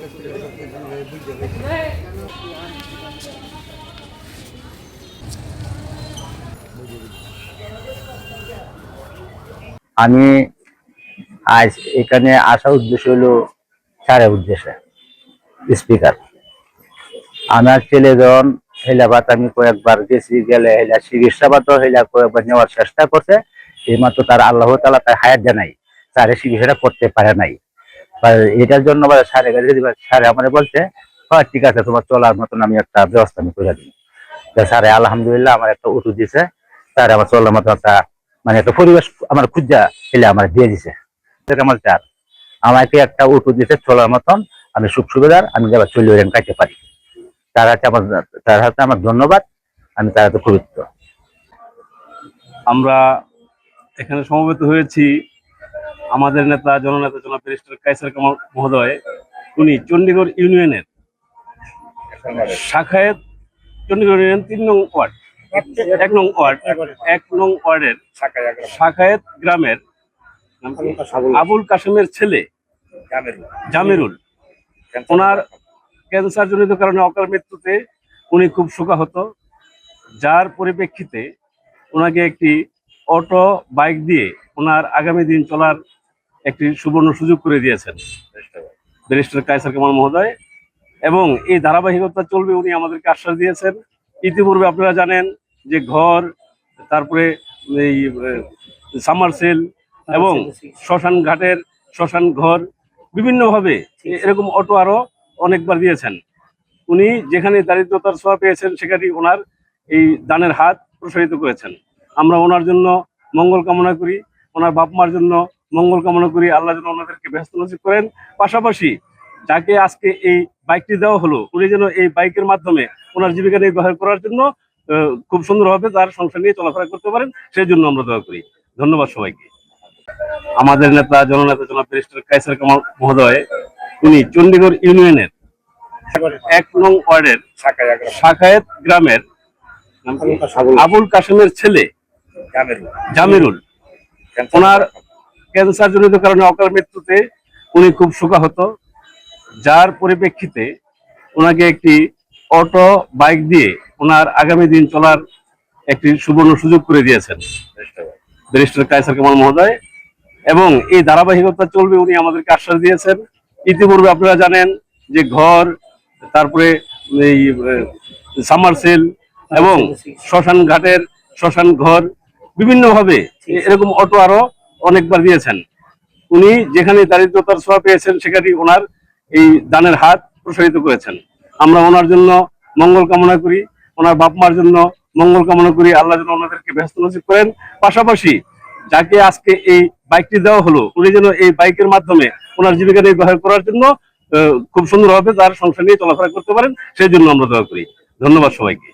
আমি আজ এখানে আসার উদ্দেশ্য হলো স্যারের উদ্দেশ্যে স্পিকার। আমার ছেলে যখন হেলাবাদ আমি কয়েকবার গেছি, গেলে হেলা চিকিৎসাবাদও হেলা কয়েকবার নেওয়ার চেষ্টা করছে, এইমাত্র তার আল্লাহ তাআলা তার হায়াত জানাই স্যারের চিকিৎসাটা করতে পারে নাই। এটার জন্য স্যারের কাছে স্যারে আমার বলছে হ্যাঁ ঠিক আছে, তোমার চলার মতন আমি একটা ব্যবস্থা আমি করে দিই। স্যারে আলহামদুলিল্লাহ আমার একটা ওষুধ দিছে, স্যার আমার চলার মতন একটা মানে একটা পরিবেশ আমার খুঁজা ফেলে আমার দিয়ে দিছে। আমার চার আমাকে একটা ওষুধ দিছে চলার মতন, আমি সুখ সুবিধার আমি যাবার চলে কাটতে পারি। তার হাতে আমার ধন্যবাদ, আমি তার হাতে পবিত্র। আমরা এখানে সমবেত হয়েছি আমাদের নেতা জননেতা জনাব ব্যারিস্টার কায়সার কামাল মহোদয়। উনি চণ্ডীগড় ইউনিয়নের শাখায়েত, চণ্ডীগড় ইউনিয়ন ৩ নং ওয়ার্ড ১ নং ওয়ার্ডের শাখায়েত গ্রামের আবুল কাশেমের ছেলে জামিরুল। ওনার ক্যান্সার জনিত কারণে অকাল মৃত্যুতে উনি খুব শোকাহত, যার পরিপ্রেক্ষিতে ওনাকে একটি অটো বাইক দিয়ে ওনার আগামী দিন চলার একটি সুবর্ণ সুযোগ করে দিয়েছেন ব্যারিস্টার কায়সার কামাল মহোদয়, এবং এই ধারাবাহিকতা চলবে উনি আমাদেরকে আশ্বাস দিয়েছেন। ইতিপূর্বে আপনারা জানেন যে ঘর, তারপরে এই সামারসেল এবং শ্মশান ঘাটের শ্মশান ঘর বিভিন্নভাবে এরকম অটো আরো অনেকবার দিয়েছেন। উনি যেখানে দারিদ্রতার ছোঁয়া পেয়েছেন সেখানে ওনার এই দানের হাত প্রসারিত করেছেন। আমরা ওনার জন্য মঙ্গল কামনা করি, ওনার বাপ মার জন্য মঙ্গল কামনা করি, আল্লাহ যেন ওনাদেরকে ব্যস্ত নসিব করেন। পাশাপাশি যাকে আজকে এই বাইকটি দেওয়া হলো, উনি যেন এই বাইকের মাধ্যমে ওনার জীবিকা নির্বাহ করার জন্য খুব সুন্দরভাবে তার সংসার নিয়ে চলাফেরা করতে পারেন, সেই জন্য আমরা দোয়া করি। ধন্যবাদ সবাইকে। আমাদের নেতা জননেতা জনাব ব্যারিস্টার কায়সার কামাল মহোদয়, উনি চণ্ডীগড় ইউনিয়নের ১ নং ওয়ার্ডের শাখায়েত গ্রামের আবুল কাশেমের ছেলে জামিরুল। ওনার ক্যান্সার জনিত কারণে অকাল মৃত্যুতে উনি খুব শোকাহত, যার পরিপ্রেক্ষিতে ওনাকে একটি অটো বাইক দিয়ে ওনার আগামী দিন চলার একটি সুবর্ণ সুযোগ করে দিয়েছেন ব্যারিস্টার কায়সার কামাল মহোদয়, এবং এই ধারাবাহিকতা চলবে উনি আমাদেরকে আশ্বাস দিয়েছেন। ইতিপূর্বে আপনারা জানেন যে ঘর, তারপরে এই সামারসেল এবং শ্মশান ঘাটের শ্মশান ঘর বিভিন্নভাবে এরকম অটো আরো অনেকবার দিয়েছেন। উনি যেখানে দারিদ্রতার ছোঁয়া পেয়েছেন সেখানে ওনার এই দানের হাত প্রসারিত করেছেন। আমরা ওনার জন্য মঙ্গল কামনা করি, ওনার বাপ মার জন্য মঙ্গল কামনা করি, আল্লাহ যেন ওনাদেরকে ব্যস্ত নসিব করেন। পাশাপাশি যাকে আজকে এই বাইকটি দেওয়া হলো, উনি যেন এই বাইকের মাধ্যমে ওনার জীবিকা নির্বাহ করার জন্য খুব সুন্দরভাবে তার সংসার নিয়ে চলাফেরা করতে পারেন, সেই জন্য আমরা দোয়া করি। ধন্যবাদ সবাইকে।